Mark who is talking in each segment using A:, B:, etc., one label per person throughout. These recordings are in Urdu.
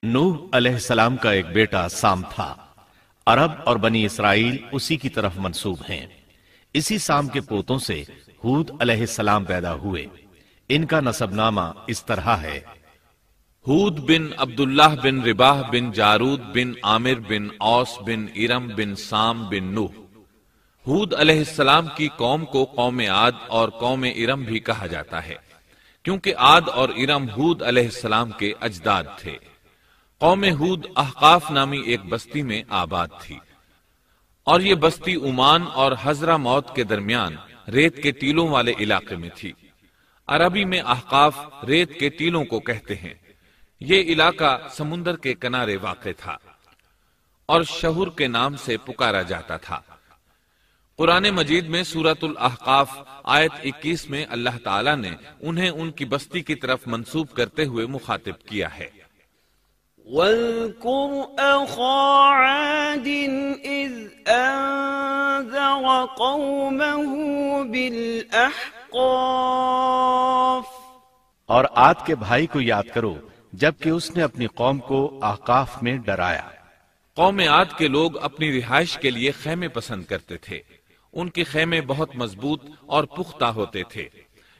A: نوح علیہ السلام کا ایک بیٹا سام تھا۔ عرب اور بنی اسرائیل اسی کی طرف منسوب ہیں۔ اسی سام کے پوتوں سے ہود علیہ السلام پیدا ہوئے۔ ان کا نسب نامہ اس طرح ہے:
B: ہود بن عبداللہ بن رباح بن جارود بن عامر بن اوس بن ارم بن سام بن نوح۔ ہود علیہ السلام کی قوم کو قوم عاد اور قوم ارم بھی کہا جاتا ہے، کیونکہ عاد اور ارم ہود علیہ السلام کے اجداد تھے۔ قوم ہود احقاف نامی ایک بستی میں آباد تھی، اور یہ بستی عمان اور حضرہ موت کے درمیان ریت کے ٹیلوں والے علاقے میں تھی۔ عربی میں احقاف ریت کے ٹیلوں کو کہتے ہیں۔ یہ علاقہ سمندر کے کنارے واقع تھا اور شہر کے نام سے پکارا جاتا تھا۔ قرآن مجید میں سورۃ الاحقاف آیت 21 میں اللہ تعالیٰ نے انہیں ان کی بستی کی طرف منسوب کرتے ہوئے مخاطب کیا ہے۔
C: وَاذْكُرْ أَخَا عَادٍ إِذْ أَنذَرَ قَوْمَهُ بِالْأَحْقَافِ۔
A: اور عاد کے بھائی کو یاد کرو جبکہ اس نے اپنی قوم کو احقاف میں ڈرایا۔
B: قوم عاد کے لوگ اپنی رہائش کے لیے خیمے پسند کرتے تھے۔ ان کے خیمے بہت مضبوط اور پختہ ہوتے تھے۔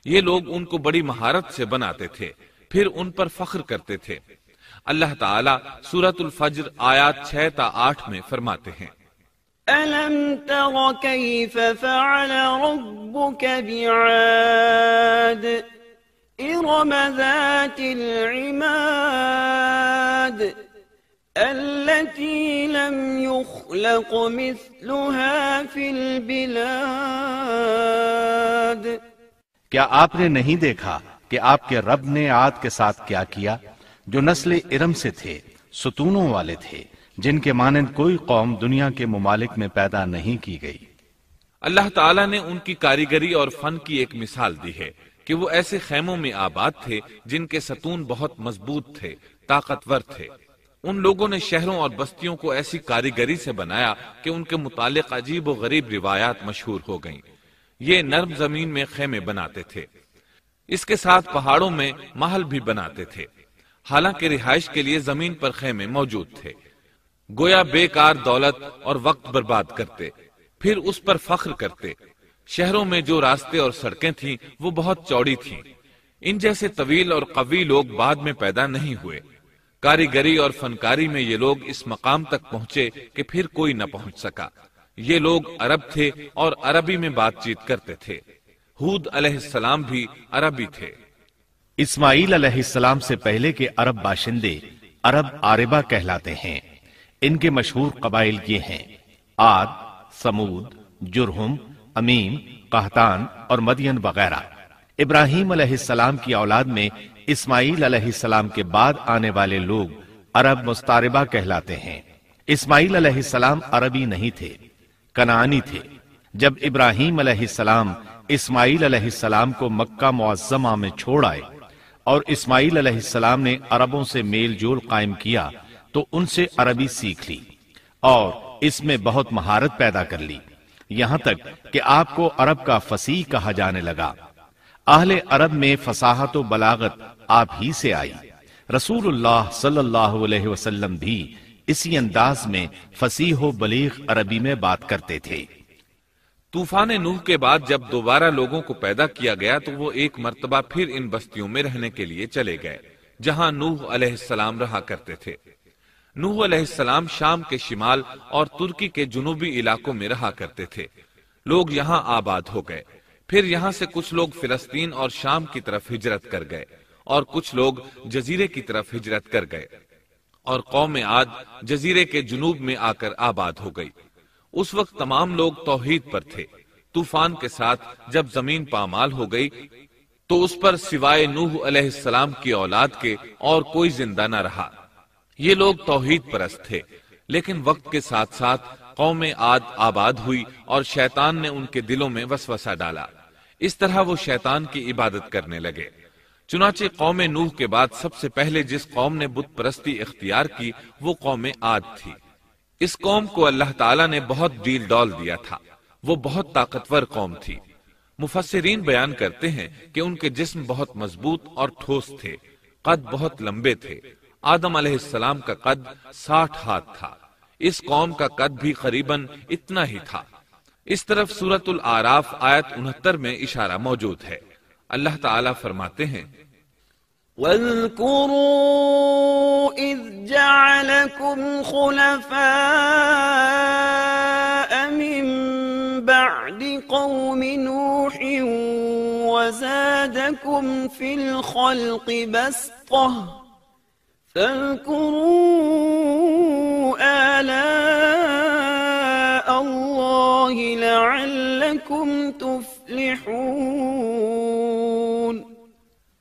B: یہ لوگ ان کو بڑی مہارت سے بناتے تھے، پھر ان پر فخر کرتے تھے۔ اللہ تعالیٰ سورۃ الفجر آیات 6 تا 8 میں فرماتے ہیں:
C: أَلَمْ تَرَ كَيْفَ فَعَلَ رَبُّكَ بِعَادٍ إِرَمَ ذَاتِ الْعِمَادِ التي لم يخلق مثلها في البلاد۔
A: کیا آپ نے نہیں دیکھا کہ آپ کے رب نے عاد کے ساتھ کیا کیا، جو نسل ارم سے تھے، ستونوں والے تھے، جن کے مانند کوئی قوم دنیا کے ممالک میں پیدا نہیں کی گئی۔
B: اللہ تعالیٰ نے ان کی کاریگری اور فن کی ایک مثال دی ہے کہ وہ ایسے خیموں میں آباد تھے جن کے ستون بہت مضبوط تھے، طاقتور تھے۔ ان لوگوں نے شہروں اور بستیوں کو ایسی کاریگری سے بنایا کہ ان کے متعلق عجیب و غریب روایات مشہور ہو گئیں۔ یہ نرم زمین میں خیمے بناتے تھے، اس کے ساتھ پہاڑوں میں محل بھی بناتے تھے۔ حالانکہ رہائش کے لیے زمین پر خیمے موجود تھے، گویا بیکار دولت اور وقت برباد کرتے، پھر اس پر فخر کرتے۔ شہروں میں جو راستے اور سڑکیں تھیں وہ بہت چوڑی تھیں۔ ان جیسے طویل اور قوی لوگ بعد میں پیدا نہیں ہوئے۔ کاریگری اور فنکاری میں یہ لوگ اس مقام تک پہنچے کہ پھر کوئی نہ پہنچ سکا۔ یہ لوگ عرب تھے اور عربی میں بات چیت کرتے تھے۔ ہود علیہ السلام بھی عربی تھے۔
A: اسماعیل علیہ السلام سے پہلے کے عرب باشندے عرب عاربہ کہلاتے ہیں۔ ان کے مشہور قبائل یہ ہیں: عاد، سمود، جرہم، امیم، قحطان اور مدین وغیرہ۔ ابراہیم علیہ السلام کی اولاد میں اسماعیل علیہ السلام کے بعد آنے والے لوگ عرب مستعربہ کہلاتے ہیں۔ اسماعیل علیہ السلام عربی نہیں تھے، کنعانی تھے۔ جب ابراہیم علیہ السلام اسماعیل علیہ السلام کو مکہ معظمہ میں چھوڑ آئے اور اسماعیل علیہ السلام نے عربوں سے میل جول قائم کیا تو ان سے عربی سیکھ لی اور اس میں بہت مہارت پیدا کر لی، یہاں تک کہ آپ کو عرب کا فصیح کہا جانے لگا۔ اہل عرب میں فصاحت و بلاغت آپ ہی سے آئی۔ رسول اللہ صلی اللہ علیہ وسلم بھی اسی انداز میں فصیح و بلیغ عربی میں بات کرتے تھے۔
B: طوفان نوح کے بعد جب دوبارہ لوگوں کو پیدا کیا گیا تو وہ ایک مرتبہ پھر ان بستیوں میں رہنے کے لیے چلے گئے جہاں نوح علیہ السلام رہا کرتے تھے۔ نوح علیہ السلام شام کے شمال اور ترکی کے جنوبی علاقوں میں رہا کرتے تھے۔ لوگ یہاں آباد ہو گئے، پھر یہاں سے کچھ لوگ فلسطین اور شام کی طرف ہجرت کر گئے اور کچھ لوگ جزیرے کی طرف ہجرت کر گئے، اور قوم عاد جزیرے کے جنوب میں آ کر آباد ہو گئی۔ اس وقت تمام لوگ توحید پر تھے۔ طوفان کے ساتھ جب زمین پامال ہو گئی تو اس پر سوائے نوح علیہ السلام کی اولاد کے اور کوئی زندہ نہ رہا۔ یہ لوگ توحید پرست تھے، لیکن وقت کے ساتھ ساتھ قوم عاد آباد ہوئی اور شیطان نے ان کے دلوں میں وسوسہ ڈالا۔ اس طرح وہ شیطان کی عبادت کرنے لگے۔ چنانچہ قوم نوح کے بعد سب سے پہلے جس قوم نے بت پرستی اختیار کی وہ قوم عاد تھی۔ اس قوم کو اللہ تعالیٰ نے بہت ڈیل ڈال دیا تھا، وہ بہت طاقتور قوم تھی۔ مفسرین بیان کرتے ہیں کہ ان کے جسم بہت مضبوط اور ٹھوس تھے، قد بہت لمبے تھے، آدم علیہ السلام کا قد 60 ہاتھ تھا، اس قوم کا قد بھی قریباً اتنا ہی تھا۔ اس طرف سورۃ الاعراف آیت 69 میں اشارہ موجود ہے۔ اللہ تعالیٰ فرماتے ہیں
C: وَاذْكُرُوا إِذْ جَعَلَكُمْ خُلَفَاءَ مِنْ بَعْدِ قَوْمِ نُوحٍ وَزَادَكُمْ فِي الْخَلْقِ بَسْطَةً فَاذْكُرُوا آلَاءَ اللَّهِ لَعَلَّكُمْ تُفْلِحُونَ۔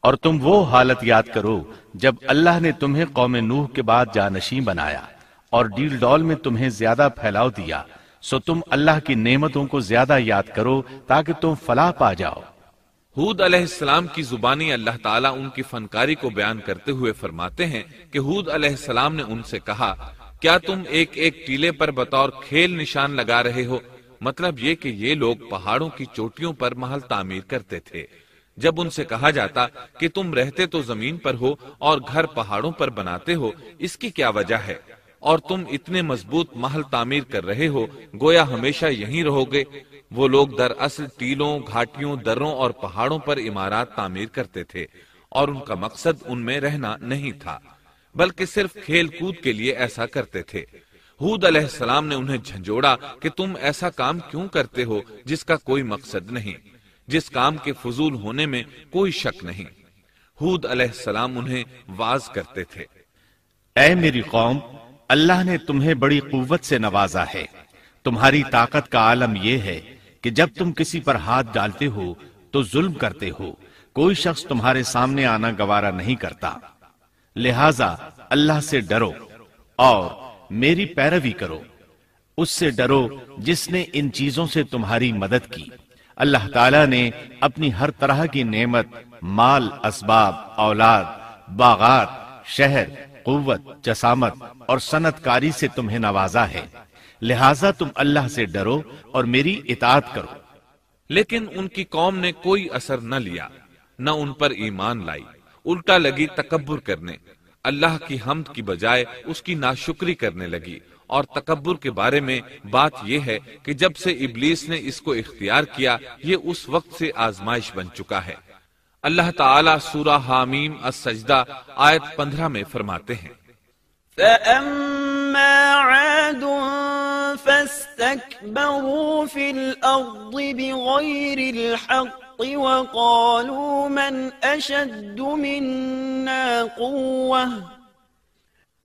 A: اور تم وہ حالت یاد کرو جب اللہ نے تمہیں قوم نوح کے بعد جانشین بنایا اور ڈیل ڈول میں تمہیں زیادہ پھیلاؤ دیا، سو تم اللہ کی نعمتوں کو زیادہ یاد کرو تاکہ تم فلاح پا جاؤ۔
B: ہود علیہ السلام کی زبانی اللہ تعالیٰ ان کی فنکاری کو بیان کرتے ہوئے فرماتے ہیں کہ ہود علیہ السلام نے ان سے کہا، کیا تم ایک ایک ٹیلے پر بطور کھیل نشان لگا رہے ہو؟ مطلب یہ کہ یہ لوگ پہاڑوں کی چوٹیوں پر محل تعمیر کرتے تھے۔ جب ان سے کہا جاتا کہ تم رہتے تو زمین پر ہو اور گھر پہاڑوں پر بناتے ہو، اس کی کیا وجہ ہے؟ اور تم اتنے مضبوط محل تعمیر کر رہے ہو، گویا ہمیشہ یہیں رہو گے۔ وہ لوگ دراصل ٹیلوں، گھاٹیوں، دروں اور پہاڑوں پر عمارات تعمیر کرتے تھے، اور ان کا مقصد ان میں رہنا نہیں تھا، بلکہ صرف کھیل کود کے لیے ایسا کرتے تھے۔ ہود علیہ السلام نے انہیں جھنجھوڑا کہ تم ایسا کام کیوں کرتے ہو جس کا کوئی مقصد نہیں، جس کام کے فضول ہونے میں کوئی شک نہیں۔ ہود علیہ السلام انہیں واعظ کرتے تھے،
A: اے میری قوم، اللہ نے تمہیں بڑی قوت سے نوازا ہے۔ تمہاری طاقت کا عالم یہ ہے کہ جب تم کسی پر ہاتھ ڈالتے ہو تو ظلم کرتے ہو، کوئی شخص تمہارے سامنے آنا گوارا نہیں کرتا، لہذا اللہ سے ڈرو اور میری پیروی کرو۔ اس سے ڈرو جس نے ان چیزوں سے تمہاری مدد کی۔ اللہ تعالیٰ نے اپنی ہر طرح کی نعمت، مال، اسباب، اولاد، باغات، شہر، قوت، جسامت اور صنعت کاری سے تمہیں نوازا ہے، لہٰذا تم اللہ سے ڈرو اور میری اطاعت کرو۔
B: لیکن ان کی قوم نے کوئی اثر نہ لیا، نہ ان پر ایمان لائی، الٹا لگی تکبر کرنے، اللہ کی حمد کی بجائے اس کی ناشکری کرنے لگی۔ اور تکبر کے بارے میں بات یہ ہے کہ جب سے ابلیس نے اس کو اختیار کیا، یہ اس وقت سے آزمائش بن چکا ہے۔ اللہ تعالیٰ سورہ حامیم السجدہ آیت 15 میں فرماتے ہیں،
C: فَأَمَّا عَادٌ فَاسْتَكْبَرُوا فِي الْأَرْضِ بِغَيْرِ الْحَقِّ وَقَالُوا مَنْ أَشَدُّ مِنَّا قُوَّةً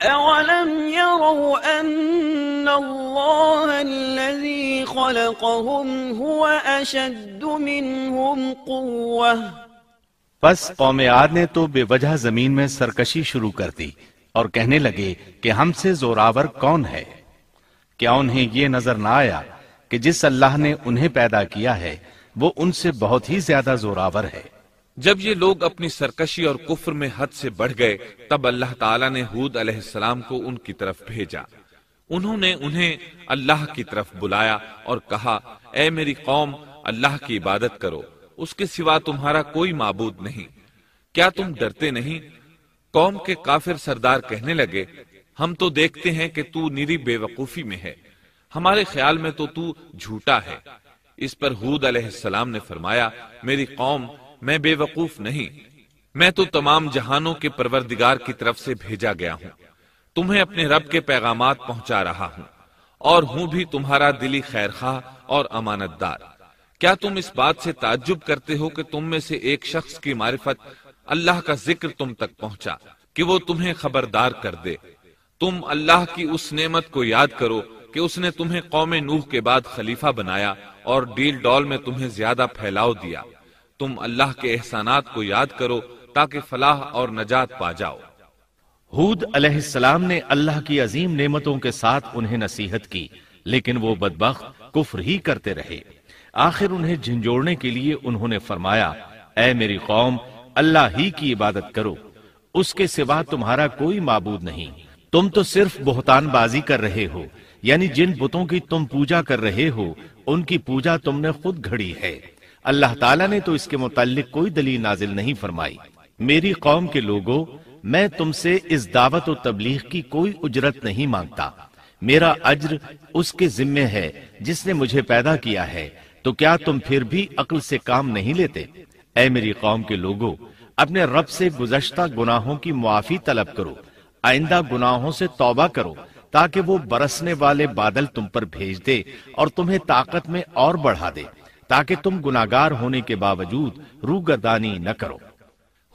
C: أَوَلَمْ يَرَوْا أَنَّ اللَّهَ الَّذِي خَلَقَهُمْ هُوَ أَشَدُّ مِنْهُمْ قُوَّةً۔
A: پس قوم عاد نے تو بے وجہ زمین میں سرکشی شروع کر دی اور کہنے لگے کہ ہم سے زوراور کون ہے؟ کیا انہیں یہ نظر نہ آیا کہ جس اللہ نے انہیں پیدا کیا ہے وہ ان سے بہت ہی زیادہ زوراور ہے؟
B: جب یہ لوگ اپنی سرکشی اور کفر میں حد سے بڑھ گئے، تب اللہ تعالیٰ نے ہود علیہ السلام کو ان کی طرف بھیجا۔ انہوں نے انہیں اللہ کی طرف بلایا اور کہا، اے میری قوم، اللہ کی عبادت کرو، اس کے سوا تمہارا کوئی معبود نہیں۔ کیا تم ڈرتے نہیں؟ قوم کے کافر سردار کہنے لگے، ہم تو دیکھتے ہیں کہ تو نری بے وقوفی میں ہے، ہمارے خیال میں تو جھوٹا ہے۔ اس پر ہود علیہ السلام نے فرمایا، میری قوم، میں بے وقوف نہیں، میں تو تمام جہانوں کے پروردگار کی طرف سے بھیجا گیا ہوں، تمہیں اپنے رب کے پیغامات پہنچا رہا ہوں، اور ہوں بھی تمہارا دلی خیر خواہ اور امانت دار۔ کیا تم اس بات سے تعجب کرتے ہو کہ تم میں سے ایک شخص کی معرفت، اللہ کا ذکر تم تک پہنچا کہ وہ تمہیں خبردار کر دے؟ تم اللہ کی اس نعمت کو یاد کرو کہ اس نے تمہیں قوم نوح کے بعد خلیفہ بنایا اور ڈیل ڈول میں تمہیں زیادہ پھیلاؤ دیا۔ تم اللہ کے احسانات کو یاد کرو تاکہ فلاح اور نجات پا جاؤ۔
A: ہود علیہ السلام نے اللہ کی عظیم نعمتوں کے ساتھ انہیں نصیحت کی، لیکن وہ بدبخت کفر ہی کرتے رہے۔ آخر انہیں جھنجھوڑنے کے لیے انہوں نے فرمایا، اے میری قوم، اللہ ہی کی عبادت کرو، اس کے سوا تمہارا کوئی معبود نہیں۔ تم تو صرف بہتان بازی کر رہے ہو، یعنی جن بتوں کی تم پوجا کر رہے ہو ان کی پوجا تم نے خود گھڑی ہے۔ اللہ تعالیٰ نے تو اس کے متعلق کوئی دلیل نازل نہیں فرمائی۔ میری قوم کے لوگوں، میں تم سے اس دعوت و تبلیغ کی کوئی اجرت نہیں مانگتا، میرا اجر اس کے ذمے ہے جس نے مجھے پیدا کیا ہے، تو کیا تم پھر بھی عقل سے کام نہیں لیتے؟ اے میری قوم کے لوگوں، اپنے رب سے گزشتہ گناہوں کی معافی طلب کرو، آئندہ گناہوں سے توبہ کرو، تاکہ وہ برسنے والے بادل تم پر بھیج دے اور تمہیں طاقت میں اور بڑھا دے، تاکہ تم گناہگار ہونے کے باوجود روگردانی نہ کرو۔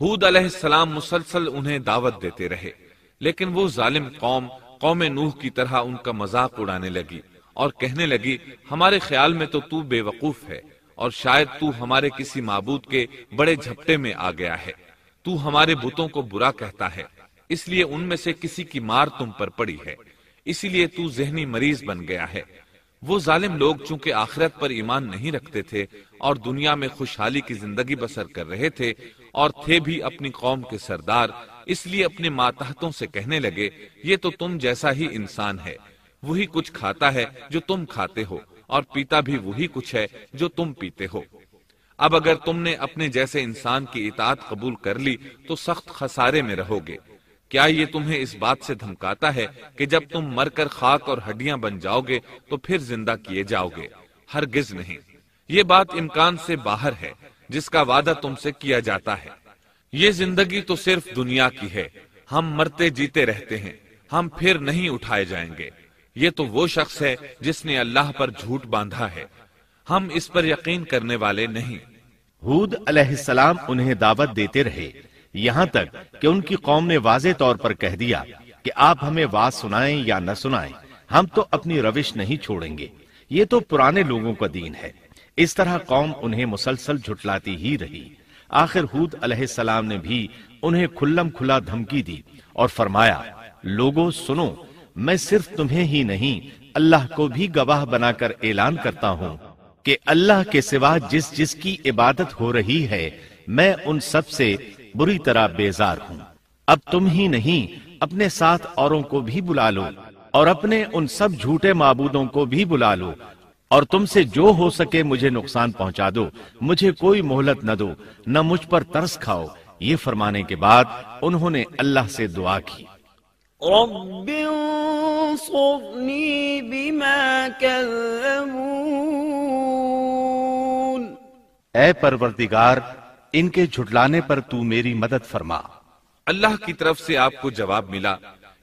B: ہود علیہ السلام مسلسل انہیں دعوت دیتے رہے، لیکن وہ ظالم قوم نوح کی طرح ان کا مذاق اڑانے لگی اور کہنے لگی، ہمارے خیال میں تو بے وقوف ہے اور شاید تو ہمارے کسی معبود کے بڑے جھپٹے میں آ گیا ہے، تو ہمارے بتوں کو برا کہتا ہے، اس لیے ان میں سے کسی کی مار تم پر پڑی ہے، اسی لیے تو ذہنی مریض بن گیا ہے۔ وہ ظالم لوگ چونکہ آخرت پر ایمان نہیں رکھتے تھے اور دنیا میں خوشحالی کی زندگی بسر کر رہے تھے اور تھے بھی اپنی قوم کے سردار، اس لیے اپنے ماتحتوں سے کہنے لگے، یہ تو تم جیسا ہی انسان ہے، وہی کچھ کھاتا ہے جو تم کھاتے ہو اور پیتا بھی وہی کچھ ہے جو تم پیتے ہو۔ اب اگر تم نے اپنے جیسے انسان کی اطاعت قبول کر لی تو سخت خسارے میں رہو گے۔ کیا یہ تمہیں اس بات سے دھمکاتا ہے کہ جب تم مر کر خاک اور ہڈیاں بن جاؤ گے تو پھر زندہ کیے جاؤ گے؟ ہرگز نہیں، یہ بات امکان سے باہر ہے جس کا وعدہ تم سے کیا جاتا ہے۔ یہ زندگی تو صرف دنیا کی ہے، ہم مرتے جیتے رہتے ہیں، ہم پھر نہیں اٹھائے جائیں گے۔ یہ تو وہ شخص ہے جس نے اللہ پر جھوٹ باندھا ہے، ہم اس پر یقین کرنے والے نہیں۔
A: ہود علیہ السلام انہیں دعوت دیتے رہے، یہاں تک کہ ان کی قوم نے واضح طور پر کہہ دیا کہ آپ ہمیں واز سنائیں یا نہ سنائیں، ہم تو اپنی روش نہیں چھوڑیں گے، یہ تو پرانے لوگوں کا دین ہے۔ اس طرح قوم انہیں مسلسل جھٹلاتی ہی رہی۔ آخر ہود علیہ السلام نے بھی انہیں کھلم کھلا دھمکی دی اور فرمایا، لوگوں سنو، میں صرف تمہیں ہی نہیں اللہ کو بھی گواہ بنا کر اعلان کرتا ہوں کہ اللہ کے سوا جس کی عبادت ہو رہی ہے میں ان سب سے بری طرح بیزار ہوں۔ اب تم ہی نہیں اپنے ساتھ اوروں کو بھی بلا لو اور اپنے ان سب جھوٹے معبودوں کو بھی بلا لو، اور تم سے جو ہو سکے مجھے نقصان پہنچا دو، مجھے کوئی مہلت نہ دو، نہ مجھ پر ترس کھاؤ۔ یہ فرمانے کے بعد انہوں نے اللہ سے دعا کی،
C: رب انصرنی بما کذبون،
A: اے پروردگار ان کے جھٹلانے پر تو میری مدد فرما۔
B: اللہ کی طرف سے آپ کو جواب ملا،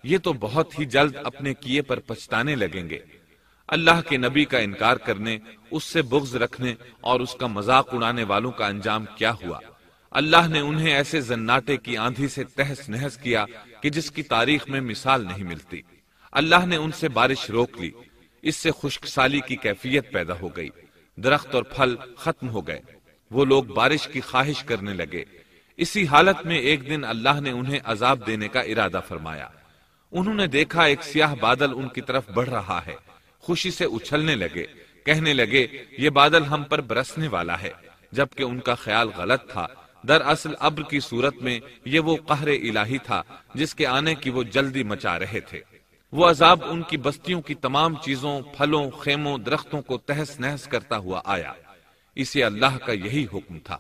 B: یہ تو بہت ہی جلد اپنے کیے پر پچھتانے لگیں گے۔ اللہ کے نبی کا انکار کرنے، اس سے بغض رکھنے اور اس کا مذاق اڑانے والوں کا انجام کیا ہوا؟ اللہ نے انہیں ایسے زناٹے کی آندھی سے تہس نہس کیا کہ جس کی تاریخ میں مثال نہیں ملتی۔ اللہ نے ان سے بارش روک لی، اس سے خشک سالی کی کیفیت پیدا ہو گئی، درخت اور پھل ختم ہو گئے، وہ لوگ بارش کی خواہش کرنے لگے۔ اسی حالت میں ایک دن اللہ نے انہیں عذاب دینے کا ارادہ فرمایا۔ انہوں نے دیکھا ایک سیاہ بادل ان کی طرف بڑھ رہا ہے، خوشی سے اچھلنے لگے، کہنے لگے یہ بادل ہم پر برسنے والا ہے، جبکہ ان کا خیال غلط تھا۔ دراصل ابر کی صورت میں یہ وہ قہر الہی تھا جس کے آنے کی وہ جلدی مچا رہے تھے۔ وہ عذاب ان کی بستیوں کی تمام چیزوں، پھلوں، خیموں، درختوں کو تہس نہس کرتا ہوا آیا۔ اسے اللہ کا یہی حکم تھا۔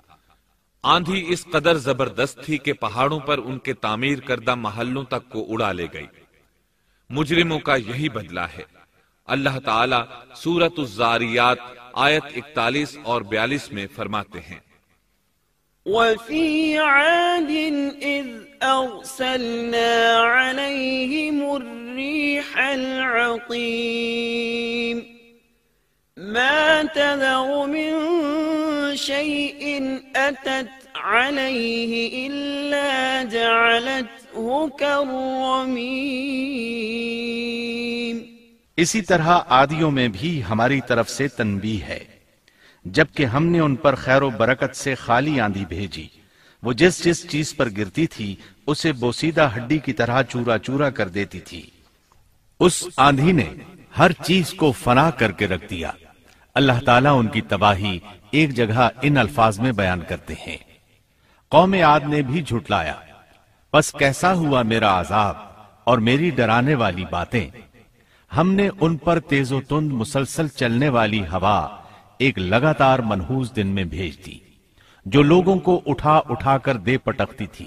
B: آندھی اس قدر زبردست تھی کہ پہاڑوں پر ان کے تعمیر کردہ محلوں تک کو اڑا لے گئی۔ مجرموں کا یہی بدلہ ہے۔ اللہ تعالیٰ سورۃ الزاریات آیت 41 اور 42 میں فرماتے ہیں،
C: وَفِي عَادٍ إِذْ أَرْسَلْنَا عَلَيْهِمُ الرِّيحَ الْعَقِيمَ مَا تَذَرُ مِن شَيْءٍ أَتَتْ عَلَيْهِ إِلَّا جَعَلَتْهُ كَالرَّمِيمِ۔
A: اسی طرح عادیوں میں بھی ہماری طرف سے تنبیہ ہے، جبکہ ہم نے ان پر خیر و برکت سے خالی آندھی بھیجی، وہ جس چیز پر گرتی تھی اسے بوسیدہ ہڈی کی طرح چورا چورا کر دیتی تھی۔ اس آندھی نے ہر چیز کو فنا کر کے رکھ دیا۔ اللہ تعالیٰ ان کی تباہی ایک جگہ ان الفاظ میں بیان کرتے ہیں، قوم عاد نے بھی جھٹلایا، پس کیسا ہوا میرا عذاب اور میری ڈرانے والی باتیں۔ ہم نے ان پر تیز و تند مسلسل چلنے والی ہوا ایک لگاتار منحوس دن میں بھیج دی، جو لوگوں کو اٹھا اٹھا کر دے پٹکتی تھی۔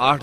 B: 8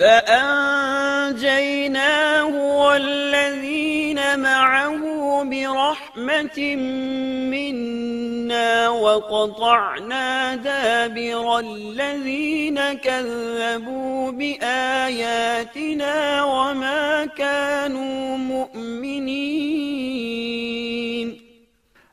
C: فأنجيناه والذين معه برحمة منا وقطعنا دابر الذين كذبوا بآياتنا وما كانوا مؤمنين۔